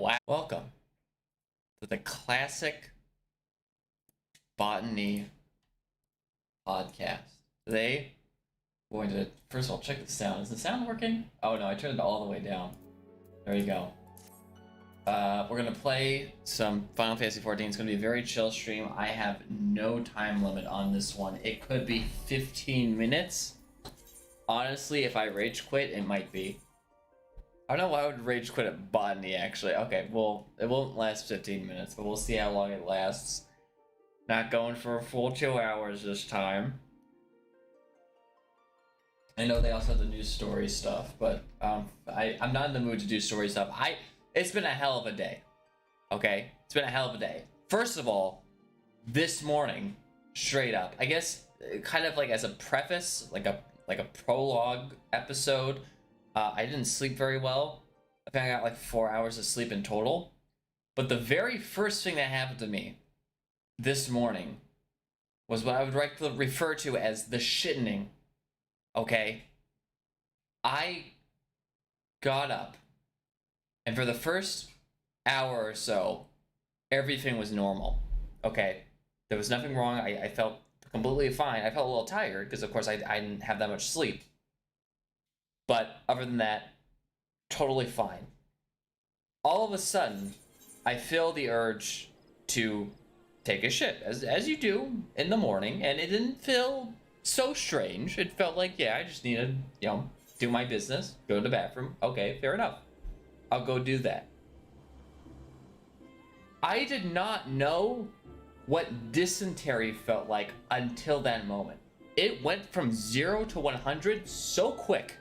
Wow. Welcome to the classic Botany podcast. Today, we're going to, first of all, check the sound. Is the sound working? Oh no, I turned it all the way down. There you go. We're going to play some Final Fantasy XIV. It's going to be a very chill stream. I have no time limit on this one. It could be 15 minutes. Honestly, if I rage quit, it might be. I don't know why I would rage quit at Botany, actually. Okay, well, it won't last 15 minutes, but we'll see how long it lasts. Not going for a full 2 hours this time. I know they also have the new story stuff, but I'm not in the mood to do story stuff. It's been a hell of a day. Okay? It's been a hell of a day. First of all, this morning, straight up, I guess kind of like as a preface, like a prologue episode, I didn't sleep very well. I think I got like 4 hours of sleep in total. But the very first thing that happened to me this morning was what I would like to refer to as the shittening. Okay? I got up, and for the first hour or so, everything was normal. Okay? There was nothing wrong. I felt completely fine. I felt a little tired because, of course, I didn't have that much sleep. But other than that, totally fine. All of a sudden, I feel the urge to take a shit, as you do in the morning, and it didn't feel so strange. It felt like, yeah, I just need to, do my business, go to the bathroom. Okay, fair enough. I'll go do that. I did not know what dysentery felt like until that moment. It went from 0 to 100 so quick.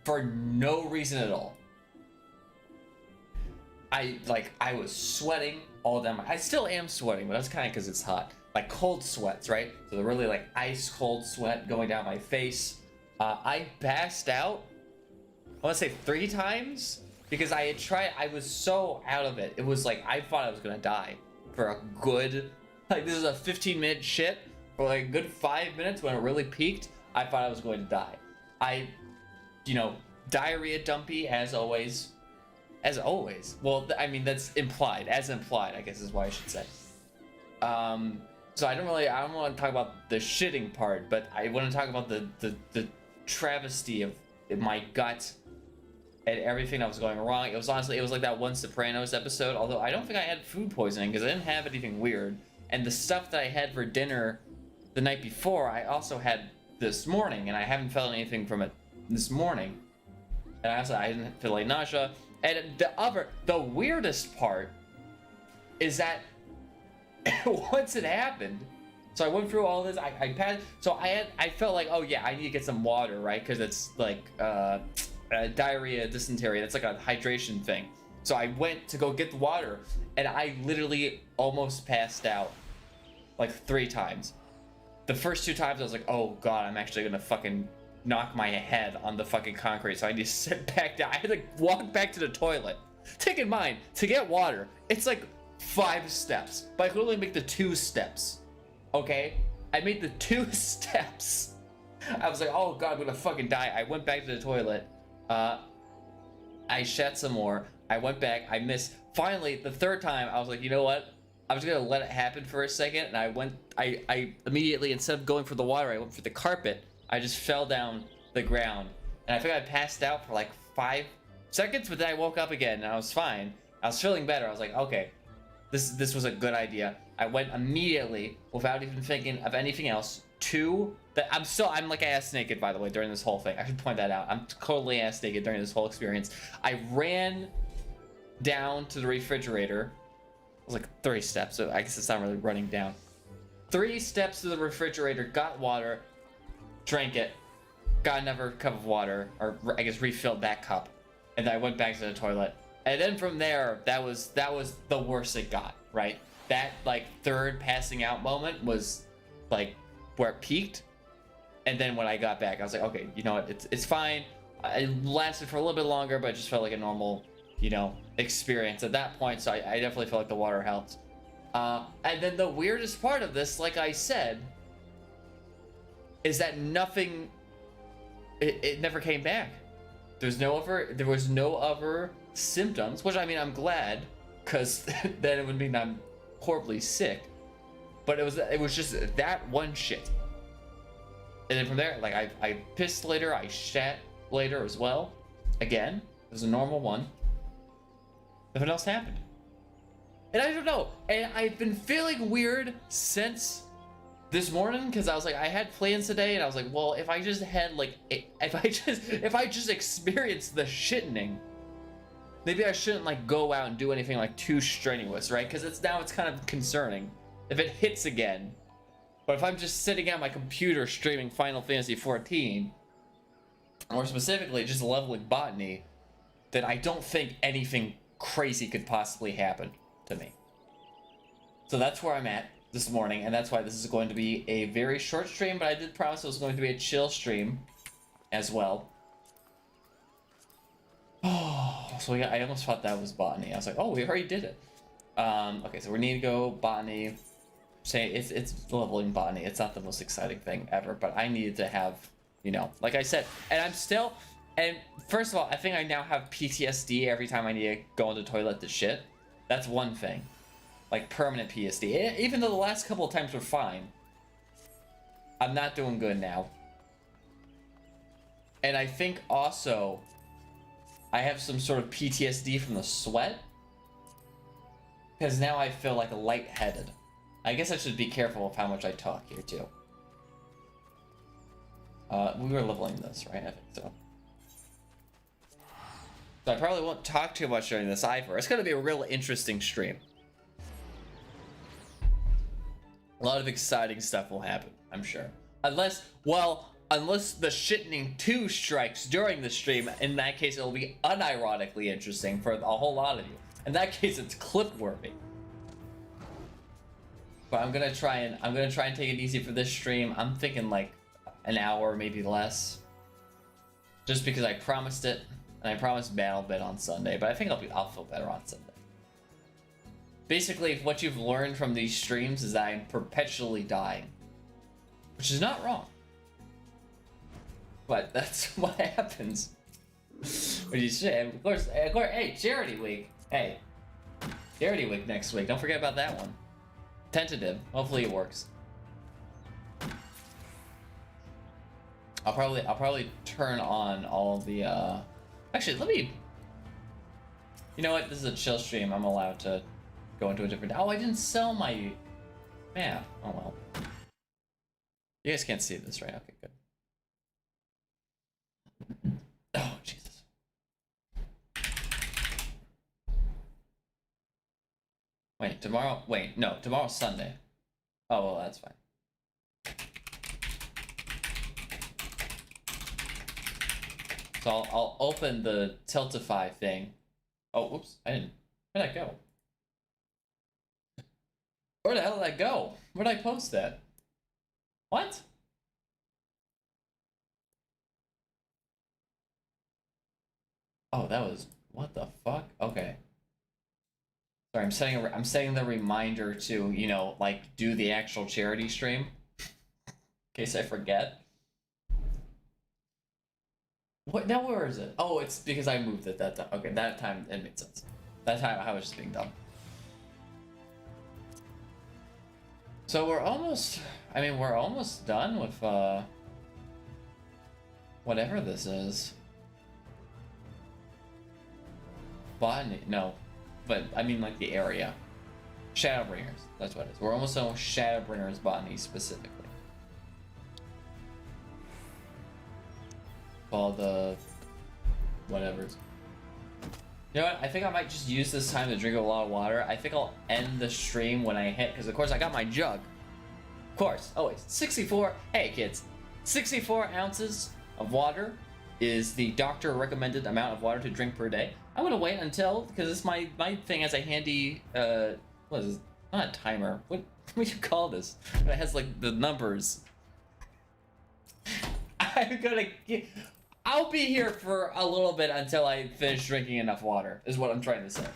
For no reason at all. I was sweating all down I still am sweating, but that's kind of because it's hot. Like cold sweats, right? So they're really like ice cold sweat going down my face. I passed out, I want to say 3 times, because I had tried, I was so out of it. It was like, I thought I was going to die for a good, like this is a 15-minute shit. For like a good 5 minutes when it really peaked, I thought I was going to die. Diarrhea dumpy as always. As always. Well, I mean, that's implied. As implied, I guess is what I should say. So I don't want to talk about the shitting part, but I want to talk about the travesty of my gut and everything that was going wrong. It was like that one Sopranos episode, although I don't think I had food poisoning because I didn't have anything weird. And the stuff that I had for dinner the night before, I also had this morning, and I haven't felt anything from it this morning. And I didn't feel like nausea. And the weirdest part is that once it happened, so I went through all this, I passed, so I felt like, oh yeah, I need to get some water, right? Because it's like diarrhea, dysentery, that's like a hydration thing. So I went to go get the water, and I literally almost passed out like 3 times. The first 2 times I was like, oh god, I'm actually gonna fucking knock my head on the fucking concrete, so I need to sit back down. I had to walk back to the toilet. Take in mind, to get water, it's like 5 steps, but I could only make the 2 steps. Okay? I made the 2 steps. I was like, oh god, I'm gonna fucking die. I went back to the toilet. I shat some more. I went back. I missed. Finally, the 3rd time, I was like, you know what? I was gonna let it happen for a second, and I immediately, instead of going for the water, I went for the carpet. I just fell down the ground, and I think I passed out for like 5 seconds, but then I woke up again, and I was fine. I was feeling better. I was like, okay, this was a good idea. I went immediately, without even thinking of anything else, I'm like ass naked, by the way, during this whole thing. I should point that out. I'm totally ass naked during this whole experience. I ran down to the refrigerator. It was like 3 steps, so I guess it's not really running down. 3 steps to the refrigerator, got water, drank it, got another cup of water, or I guess refilled that cup, and then I went back to the toilet. And then from there, that was the worst it got, right? That like 3rd passing out moment was like where it peaked. And then when I got back, I was like, okay, you know what, it's fine. It lasted for a little bit longer, but it just felt like a normal, experience at that point. So I definitely felt like the water helped. And then the weirdest part of this, like I said, is that nothing, it never came back. There was no other symptoms, which I mean, I'm glad, because then it would mean I'm horribly sick. But it was just that one shit. And then from there, like I pissed later, I shat later as well. Again, it was a normal one. Nothing else happened. And I don't know. And I've been feeling weird since this morning, because I was like, I had plans today, and I was like, well, if I just had like, if I just experienced the shitting, maybe I shouldn't like go out and do anything like too strenuous, right? Because it's kind of concerning if it hits again. But if I'm just sitting at my computer streaming Final Fantasy XIV, or specifically just leveling Botany, then I don't think anything crazy could possibly happen to me. So that's where I'm at this morning, and that's why this is going to be a very short stream, but I did promise it was going to be a chill stream as well. Oh, so I almost thought that was Botany. I was like, oh, we already did it. Okay, so we need to go Botany. Say it's leveling Botany. It's not the most exciting thing ever, but I needed to have, you know, like I said, and I'm still, and first of all, I think I now have PTSD every time I need to go on the toilet to shit. That's one thing. Like permanent PSD. Even though the last couple of times were fine, I'm not doing good now. And I think also I have some sort of PTSD from the sweat, because now I feel like lightheaded. I guess I should be careful of how much I talk here too. We were leveling this, right? I think so. So I probably won't talk too much during this either. It's gonna be a real interesting stream. A lot of exciting stuff will happen, I'm sure. Unless the shitting 2 strikes during the stream, in that case it'll be unironically interesting for a whole lot of you. In that case, it's clip-worthy. But I'm gonna try and take it easy for this stream. I'm thinking like an hour, maybe less. Just because I promised it, and I promised Battle Bit on Sunday, but I think I'll feel better on Sunday. Basically, if what you've learned from these streams is that I'm perpetually dying, which is not wrong, but that's what happens when you say. Of course, hey, Charity Week. Hey, Charity Week next week. Don't forget about that one. Tentative. Hopefully it works. I'll probably turn on all the. Actually, let me. You know what? This is a chill stream. I'm allowed to go into a different. Oh, I didn't sell my map. Oh well. You guys can't see this, right? Okay, good. Oh Jesus. Wait, tomorrow. Wait, no, tomorrow's Sunday. Oh well, that's fine. So I'll open the Tiltify thing. Oh, whoops! I didn't. Where'd that go? Where the hell did that go? Where'd I post that? What? Oh, that was what the fuck? Okay. Sorry, I'm setting the reminder to, you know, like do the actual charity stream in case I forget. What now? Where is it? Oh, it's because I moved it that time. Okay, that time it made sense. That time I was just being dumb. So we're almost, I mean, we're almost done with, whatever this is. Botany, no, but I mean like the area. Shadowbringers, that's what it is. We're almost done with Shadowbringers Botany specifically. All the, whatever. You know what? I think I might just use this time to drink a lot of water. I think I'll end the stream when I hit, because of course I got my jug. Of course, always. 64, hey kids, 64 ounces of water is the doctor recommended amount of water to drink per day. I'm gonna wait until, because it's my thing has a handy, what is this? Not a timer. What do you call this? It has like the numbers. I'll be here for a little bit until I finish drinking enough water, is what I'm trying to say.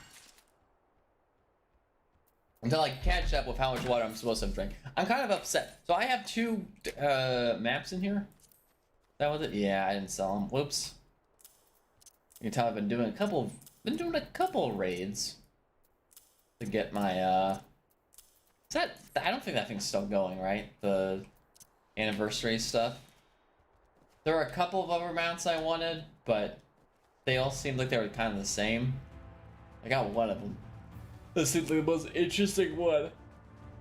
Until I catch up with how much water I'm supposed to drink. I'm kind of upset. So I have 2 maps in here. That was it? Yeah, I didn't sell them. Whoops. You can tell I've been doing a couple of Been doing a couple raids to get my is that, I don't think that thing's still going, right? The anniversary stuff. There were a couple of other mounts I wanted, but they all seemed like they were kind of the same. I got one of them. This seems like the most interesting one.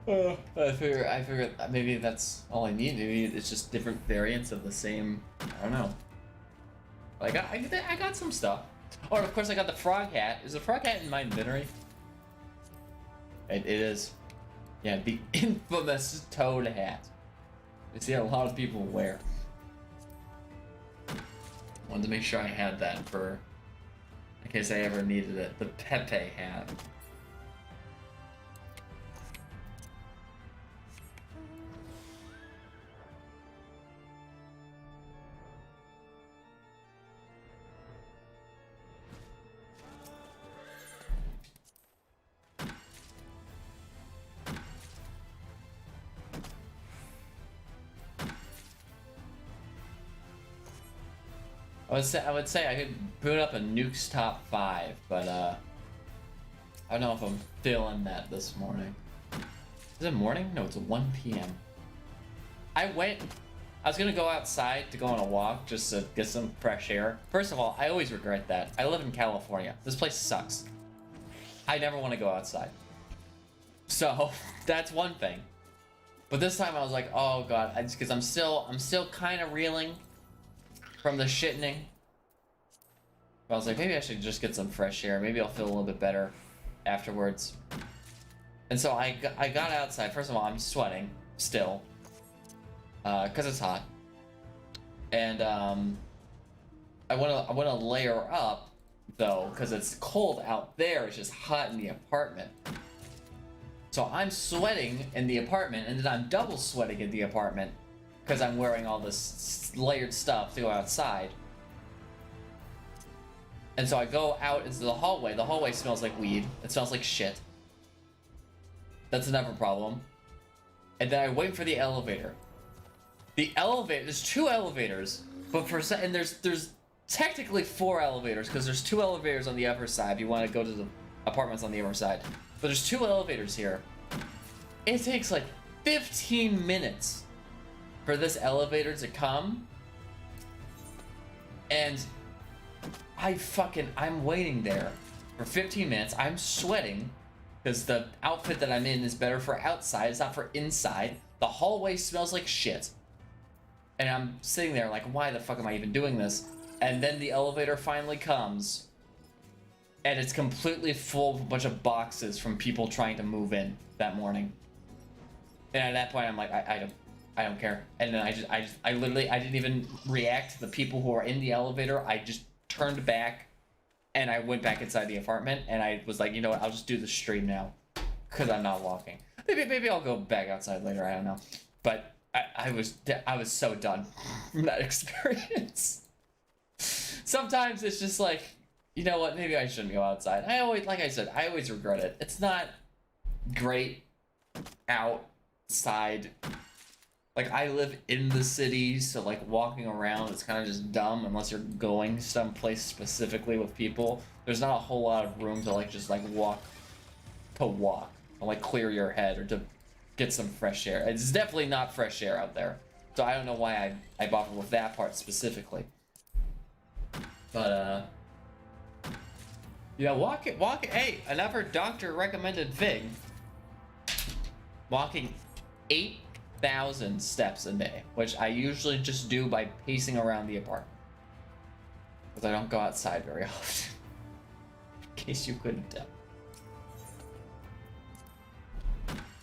I figured maybe that's all I need. Maybe it's just different variants of the same. I don't know. But I got some stuff. Oh, and of course I got the frog hat. Is the frog hat in my inventory? It is. Yeah, the infamous toad hat. I see a lot of people wear. Wanted to make sure I had that for in case I ever needed it. The Pepe hat. I would say I could boot up a Nuke's top 5, but I don't know if I'm feeling that this morning. Is it morning? No, it's 1 p.m. I was gonna go outside to go on a walk just to get some fresh air. First of all, I always regret that. I live in California. This place sucks. I never want to go outside. So that's one thing. But this time I was like, oh god, because I'm still kind of reeling from the shitting. But I was like, maybe I should just get some fresh air. Maybe I'll feel a little bit better afterwards. And so I got outside. First of all, I'm sweating still, cause it's hot. And I wanna layer up though, cause it's cold out there. It's just hot in the apartment. So I'm sweating in the apartment, and then I'm double sweating in the apartment because I'm wearing all this layered stuff to go outside. And so I go out into the hallway. The hallway smells like weed. It smells like shit. That's another problem. And then I wait for the elevator. The elevator, there's 2 elevators, but and there's technically 4 elevators because there's 2 elevators on the upper side if you want to go to the apartments on the upper side. But there's 2 elevators here. It takes like 15 minutes for this elevator to come. And I'm waiting there for 15 minutes. I'm sweating because the outfit that I'm in is better for outside. It's not for inside. The hallway smells like shit. And I'm sitting there like, why the fuck am I even doing this? And then the elevator finally comes. And it's completely full of a bunch of boxes from people trying to move in that morning. And at that point, I'm like, I don't care. And then I literally didn't even react to the people who are in the elevator. I just turned back, and I went back inside the apartment, and I was like, you know what? I'll just do the stream now, cause I'm not walking. Maybe I'll go back outside later. I don't know. But I was so done from that experience. Sometimes it's just like, you know what? Maybe I shouldn't go outside. Like I said, I always regret it. It's not great outside. Like, I live in the city, so like walking around, it's kind of just dumb unless you're going someplace specifically with people. There's not a whole lot of room to like just like walk and like clear your head or to get some fresh air. It's definitely not fresh air out there. So I don't know why I bothered with that part specifically. But yeah, walk it. Hey, another doctor recommended thing. Walking 8,000 steps a day, which I usually just do by pacing around the apartment. Because I don't go outside very often. In case you couldn't tell.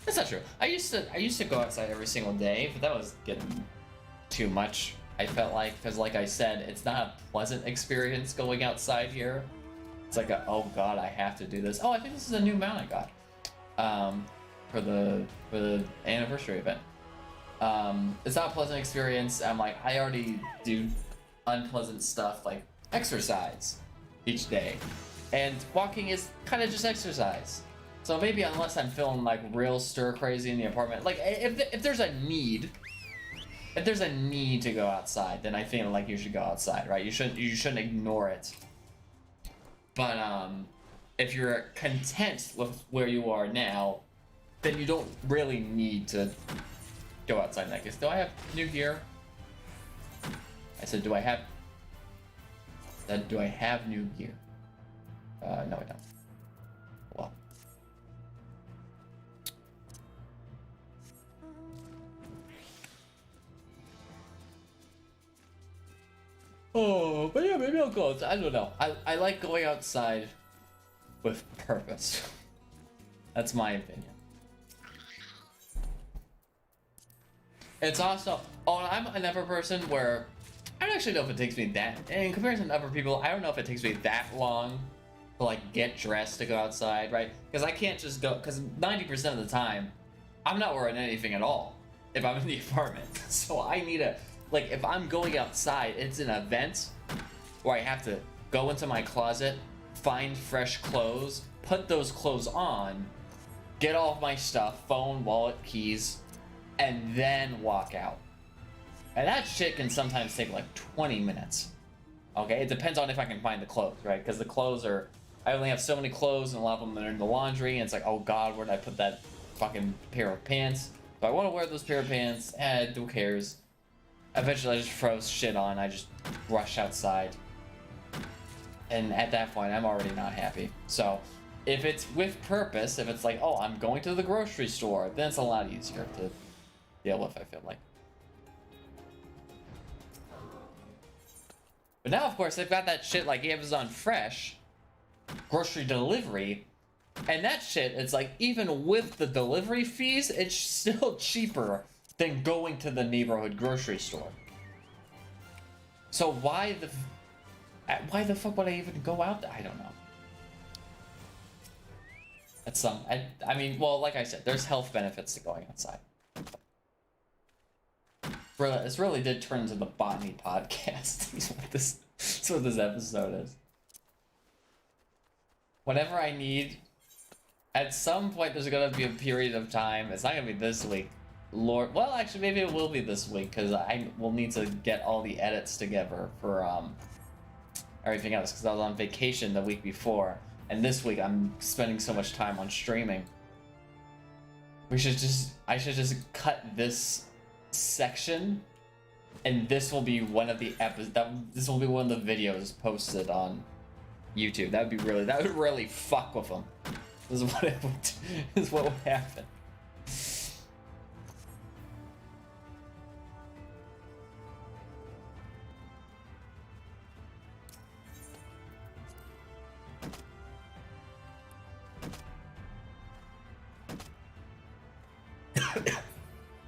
That's not true. I used to go outside every single day, but that was getting too much. I felt like, because like I said, it's not a pleasant experience going outside here. It's like oh god, I have to do this. Oh, I think this is a new mount I got for the anniversary event. It's not a pleasant experience. I'm like, I already do unpleasant stuff like exercise each day, and walking is kind of just exercise. So maybe unless I'm feeling like real stir crazy in the apartment, like if there's a need. If there's a need to go outside, then I feel like you should go outside, right? You shouldn't ignore it. But if you're content with where you are now, then you don't really need to go outside in that case. Do I have new gear? I said, do I have new gear? No, I don't. Well. Oh, but yeah, maybe I'll go outside. I don't know. I like going outside with purpose. That's my opinion. It's also, I'm another person where I don't actually know if it takes me that, in comparison to other people, I don't know if it takes me that long to like get dressed to go outside, right? Because I can't just go, because 90% of the time, I'm not wearing anything at all if I'm in the apartment. So I need a, like if I'm going outside, it's an event where I have to go into my closet, find fresh clothes, put those clothes on, get all of my stuff, phone, wallet, keys, and then walk out. And that shit can sometimes take like 20 minutes. Okay, it depends on if I can find the clothes, right? Because the clothes are, I only have so many clothes and a lot of them are in the laundry, and it's like, oh god, where did I put that fucking pair of pants? If I want to wear those pair of pants, who cares? Eventually I just throw shit on, I just rush outside. And at that point, I'm already not happy. So, if it's with purpose, if it's like, oh, I'm going to the grocery store, then it's a lot easier to deal with, I feel like. But now, of course, they've got that shit like Amazon Fresh, grocery delivery, and that shit, it's like, even with the delivery fees, it's still cheaper than going to the neighborhood grocery store. So why the fuck would I even go out there? I don't know. That's I mean, well, like I said, there's health benefits to going outside. Really, this really did turn into the Botany podcast. That's what this episode is. Whenever I need, at some point there's gonna be a period of time, it's not gonna be this week. Lord, well, actually, maybe it will be this week, because I will need to get all the edits together for, everything else, because I was on vacation the week before, and this week I'm spending so much time on streaming. I should just cut this section, and this will be one of the this will be one of the videos posted on YouTube. That would really fuck with them. This is what would happen.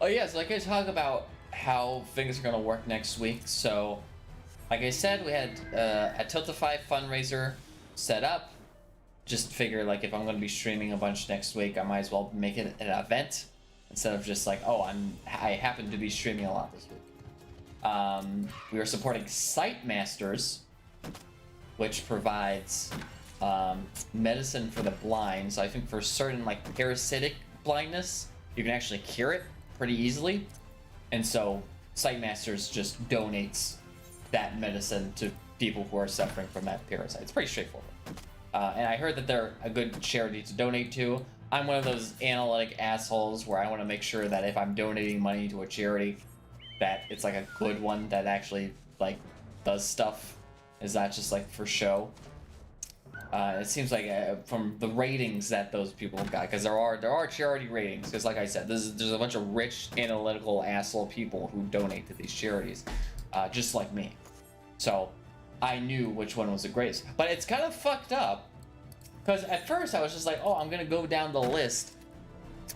Oh yeah, so like I talk about how things are gonna work next week. So, like I said, we had a Tiltify fundraiser set up. Just figure like if I'm gonna be streaming a bunch next week, I might as well make it an event instead of just like, oh, I happen to be streaming a lot this week. We are supporting Sight Masters, which provides medicine for the blind. So I think for certain like parasitic blindness, you can actually cure it pretty easily, and so Sight Masters just donates that medicine to people who are suffering from that parasite. It's pretty straightforward, and I heard that they're a good charity to donate to. I'm one of those analytic assholes where I want to make sure that if I'm donating money to a charity, that it's like a good one that actually like does stuff, is not just like for show. It seems like from the ratings that those people got, because there are charity ratings, because like I said, there's a bunch of rich analytical asshole people who donate to these charities, just like me. So I knew which one was the greatest. But it's kind of fucked up, because at first I was just like, oh, I'm gonna go down the list.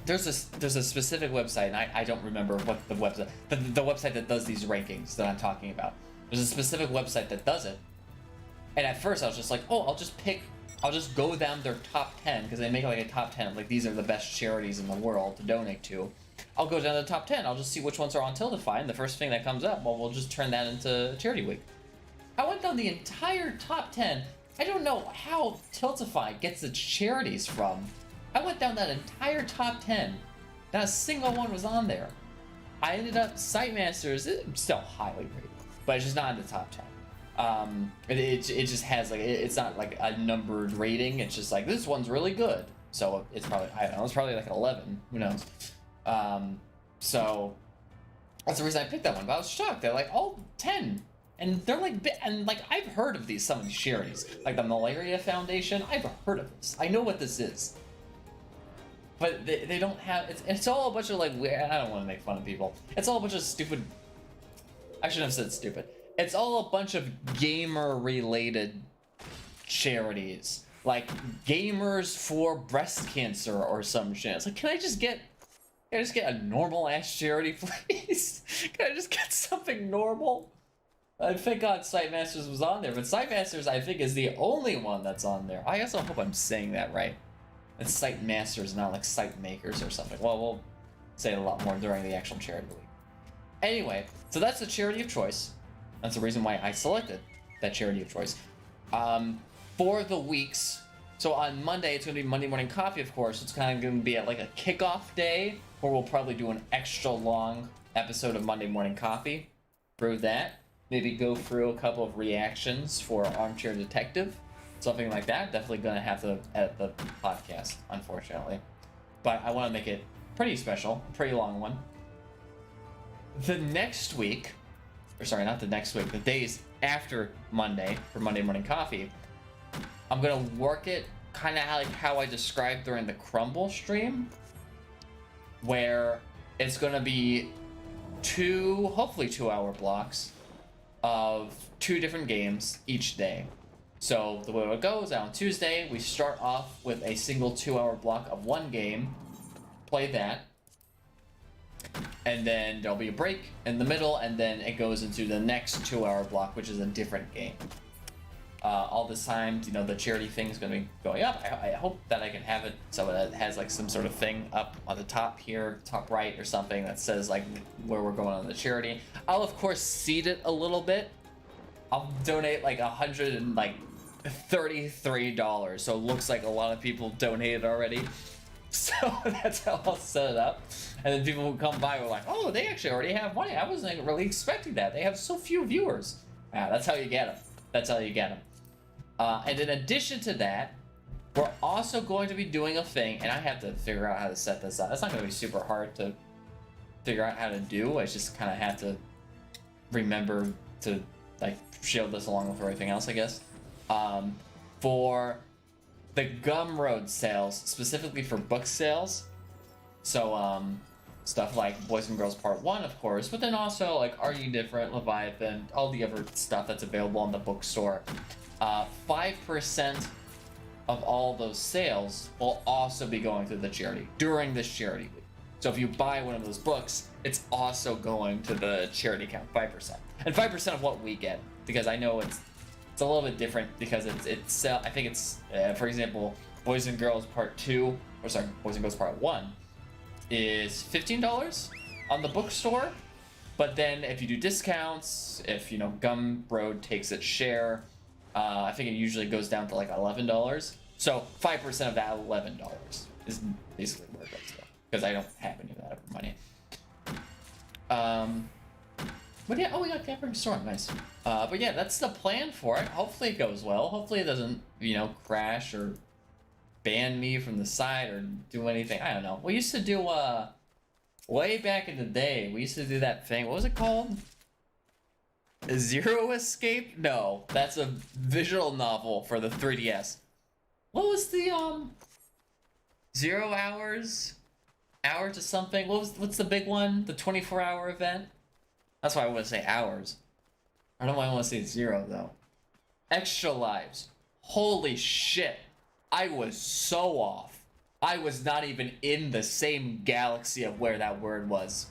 There's a specific website, and I don't remember what the website, the website that does these rankings that I'm talking about. There's a specific website that does it. And at first I was just like, oh, I'll just go down their top 10, because they make like a top 10, like these are the best charities in the world to donate to. I'll go down to the top 10, I'll just see which ones are on Tiltify, and the first thing that comes up, well, we'll just turn that into Charity Week. I went down the entire top 10. I don't know how Tiltify gets its charities from. I went down that entire top 10. Not a single one was on there. I ended up, Sight Masters, it's still highly rated, but it's just not in the top 10. It just has like it's not like a numbered rating. It's just like this one's really good. So it's probably, I don't know, it's probably like 11. Who knows? So that's the reason I picked that one. But I was shocked. They're like all 10. And they're like, and like I've heard of some of these charities, like the Malaria Foundation. I've heard of this. I know what this is. But they don't have, it's all a bunch of like, I don't want to make fun of people. It's all a bunch of stupid, I shouldn't have said stupid. It's all a bunch of gamer related charities. Like Gamers for Breast Cancer or some shit. It's like, can I just get a normal ass charity, please? Can I just get something normal? I thank God Site Masters was on there, but Site Masters I think is the only one that's on there. I also hope I'm saying that right. It's Site Masters, not like Site Makers or something. Well, we'll say it a lot more during the actual charity week. Anyway, so that's the charity of choice. That's the reason why I selected that charity of choice. For the weeks, so on Monday, it's going to be Monday Morning Coffee, of course. It's kind of going to be at like a kickoff day, where we'll probably do an extra long episode of Monday Morning Coffee through that. Maybe go through a couple of reactions for Armchair Detective. Something like that. Definitely going to have to edit the podcast, unfortunately. But I want to make it pretty special, pretty long one. The next week, or sorry, not the next week, the days after Monday for Monday Morning Coffee, I'm going to work it kind of like how I described during the Crumble stream, where it's going to be hopefully 2-hour blocks of 2 different games each day. So the way it goes, on Tuesday, we start off with a single 2-hour block of 1 game, play that, and then there'll be a break in the middle, and then it goes into the next 2-hour block, which is a different game. All this time, you know, the charity thing is going to be going up. I hope that I can have it so that it has like some sort of thing up on the top here, top right or something that says like where we're going on the charity. I'll of course seed it a little bit. I'll donate like $133, so it looks like a lot of people donated already. So that's how I'll set it up. And then people who come by were like, oh, they actually already have money. I wasn't really expecting that. They have so few viewers. Yeah, that's how you get them. That's how you get them. And in addition to that, we're also going to be doing a thing, and I have to figure out how to set this up. It's not going to be super hard to figure out how to do. I just kind of have to remember to like shield this along with everything else, I guess. For the Gumroad sales, specifically for book sales. So, stuff like Boys and Girls Part 1, of course, but then also like Are You Different, Leviathan, all the other stuff that's available on the bookstore. 5% of all those sales will also be going to the charity during this charity week. So if you buy one of those books, it's also going to the charity account, 5%. And 5% of what we get, because I know it's a little bit different because it's I think it's, for example, Boys and Girls Part 2, or sorry, Boys and Girls Part 1 is $15 on the bookstore. But then if you do discounts, if, you know, Gumroad takes its share, I think it usually goes down to like $11. So 5% of that $11 is basically where it goes to, because I don't have any of that money. But yeah, oh, we got Gathering Storm, nice. But yeah, that's the plan for it. Hopefully it goes well. Hopefully it doesn't, you know, crash or ban me from the site or do anything. I don't know. We used to do, way back in the day, we used to do that thing. What was it called? Zero Escape? No, that's a visual novel for the 3DS. What was the, 0 hours? Hours or something? What's the big one? The 24-hour event? That's why I want to say hours. I don't know why I want to say 0, though. Extra Lives. Holy shit. I was so off. I was not even in the same galaxy of where that word was.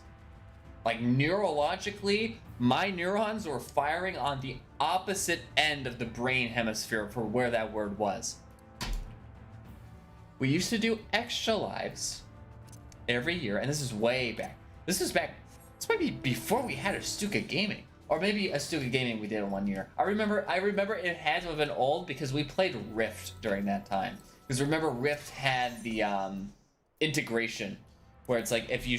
Like, neurologically, my neurons were firing on the opposite end of the brain hemisphere for where that word was. We used to do Extra Lives every year, and this is way back. This might be before we had Stuka Gaming. Or maybe a Stuka Gaming we did in 1 year. I remember it had to have been old because we played Rift during that time. Because remember, Rift had the integration where it's like if you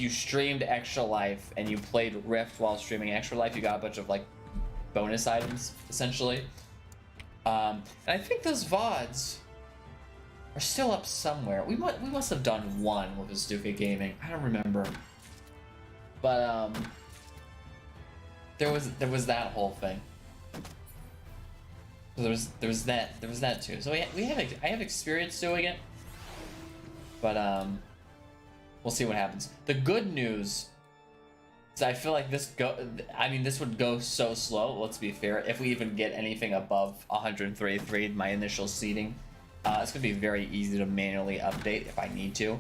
streamed Extra Life and you played Rift while streaming Extra Life, you got a bunch of like bonus items, essentially. And I think those VODs are still up somewhere. We must have done one with Stuka Gaming. I don't remember. But there was that whole thing. So there was that too. So I have experience doing it. But we'll see what happens. The good news is I feel like this would go so slow, let's be fair, if we even get anything above 133, my initial seeding. It's gonna be very easy to manually update if I need to.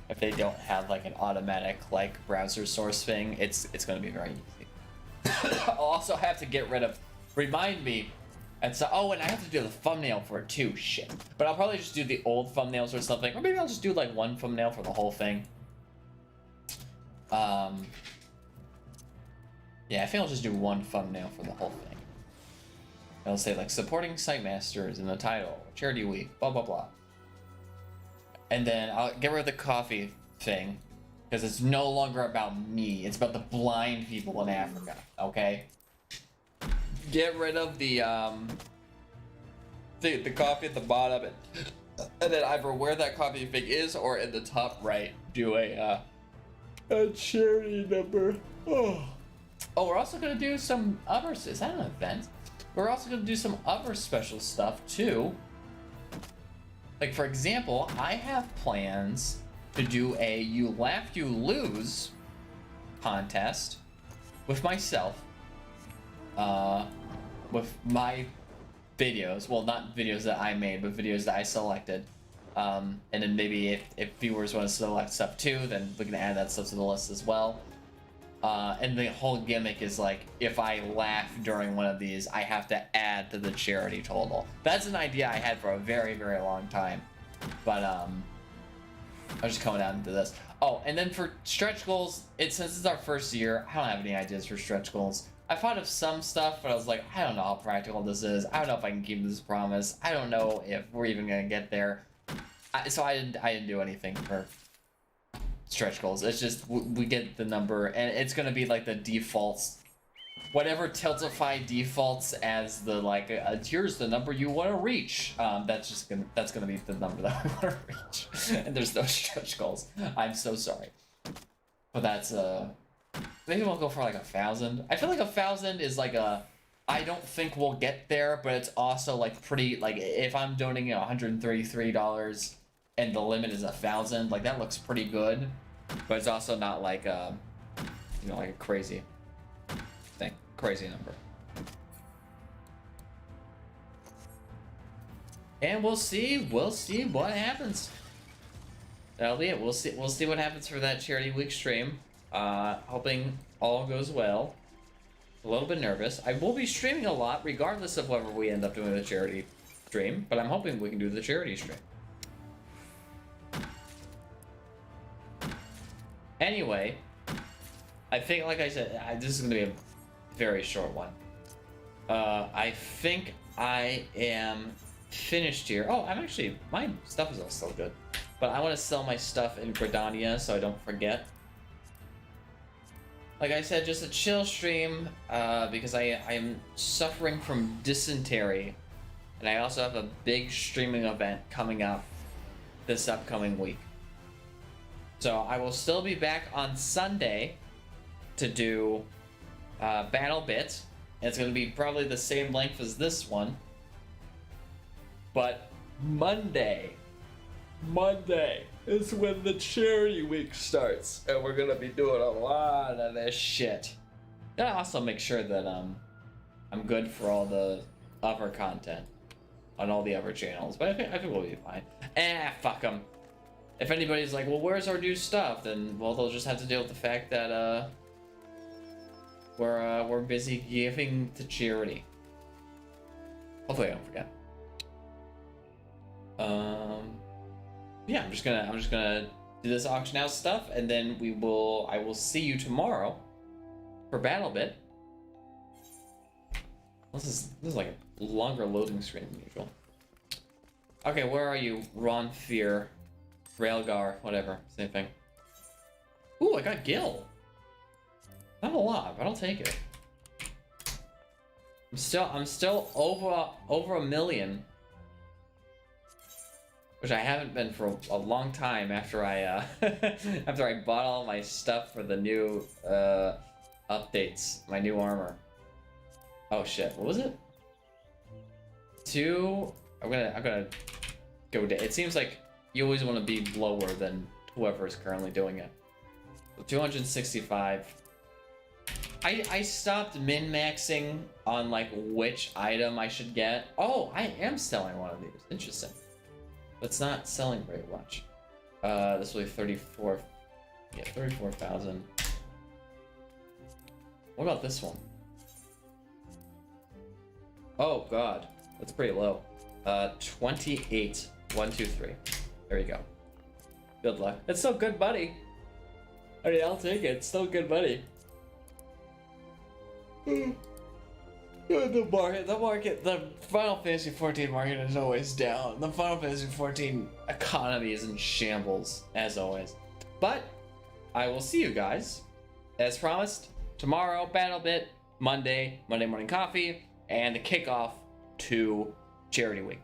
If they don't have like an automatic like browser source thing, it's gonna be very easy. I'll also have to get rid of, remind me, and so, oh, and I have to do the thumbnail for it too, shit. But I'll probably just do the old thumbnails or something, or maybe I'll just do like one thumbnail for the whole thing. Yeah, I think I'll just do one thumbnail for the whole thing. It'll say like supporting site masters in the title, charity week, blah blah blah. And then I'll get rid of the coffee thing, because it's no longer about me, it's about the blind people in Africa, okay? Get rid of the coffee at the bottom, and then either where that coffee thing is or in the top right, do a charity number. Oh, we're also gonna do some other. Is that an event? We're also gonna do some other special stuff too. Like for example, I have plans to do a "You Laugh, You Lose" contest with myself. With my videos, well, not videos that I made, but videos that I selected. And then maybe if viewers want to select stuff too, then we can add that stuff to the list as well. And the whole gimmick is like, if I laugh during one of these, I have to add to the charity total. That's an idea I had for a very, very long time. But I'm just coming down to this. Oh, and then for stretch goals, since it's our first year, I don't have any ideas for stretch goals. I thought of some stuff, but I was like, I don't know how practical this is. I don't know if I can keep this promise. I don't know if we're even gonna get there. So I didn't do anything for stretch goals. It's just we get the number, and it's gonna be like the defaults, whatever Tiltify defaults as the like. Here's the number you want to reach. That's gonna be the number that we want to reach, and there's no stretch goals. I'm so sorry, but that's maybe we'll go for like 1,000. I feel like 1,000 is like I don't think we'll get there, but it's also like pretty, like if I'm donating $133 and the limit is 1,000, like that looks pretty good, but it's also not like like a crazy number. And we'll see what happens. That'll be it. We'll see what happens for that charity week stream. Hoping all goes well. A little bit nervous. I will be streaming a lot, regardless of whether we end up doing the charity stream, but I'm hoping we can do the charity stream. Anyway, I think, like I said, this is going to be a very short one. I think I am finished here. Oh, my stuff is all still good, but I want to sell my stuff in Botany so I don't forget. Like I said, just a chill stream, because I am suffering from dysentery, and I also have a big streaming event coming up this upcoming week. So I will still be back on Sunday to do Battle Bit, and it's going to be probably the same length as this one. But Monday is when the charity week starts, and we're gonna be doing a lot of this shit. And I also make sure that I'm good for all the other content on all the other channels, but I think we'll be fine. Fuck them. If anybody's like, well, where's our new stuff? Then, well, they'll just have to deal with the fact that we're busy giving to charity. Hopefully I don't forget. Yeah, I'm just gonna do this auction house stuff, and then I will see you tomorrow for Battle Bit. This is like a longer loading screen than usual. Okay, where are you? Ron Fear, Railgar, whatever, same thing. Ooh, I got Gil. Not a lot, but I'll take it. I'm still over a million, which I haven't been for a long time after I after I bought all my stuff for the new updates, my new armor. Oh shit, what was it? Two. I'm gonna go down. It seems like you always want to be lower than whoever is currently doing it. So 265. I stopped min-maxing on like which item I should get. Oh, I am selling one of these. Interesting. But it's not selling very much. This will be 34. Yeah, 34,000. What about this one? Oh god, that's pretty low. 28. 1, 2, 3. There you go. Good luck. It's still good money. I mean, I'll take it. It's still good money. The Final Fantasy XIV market is always down. The Final Fantasy XIV economy is in shambles, as always. But I will see you guys, as promised, tomorrow, Battle Bit, Monday morning coffee, and the kickoff to Charity Week.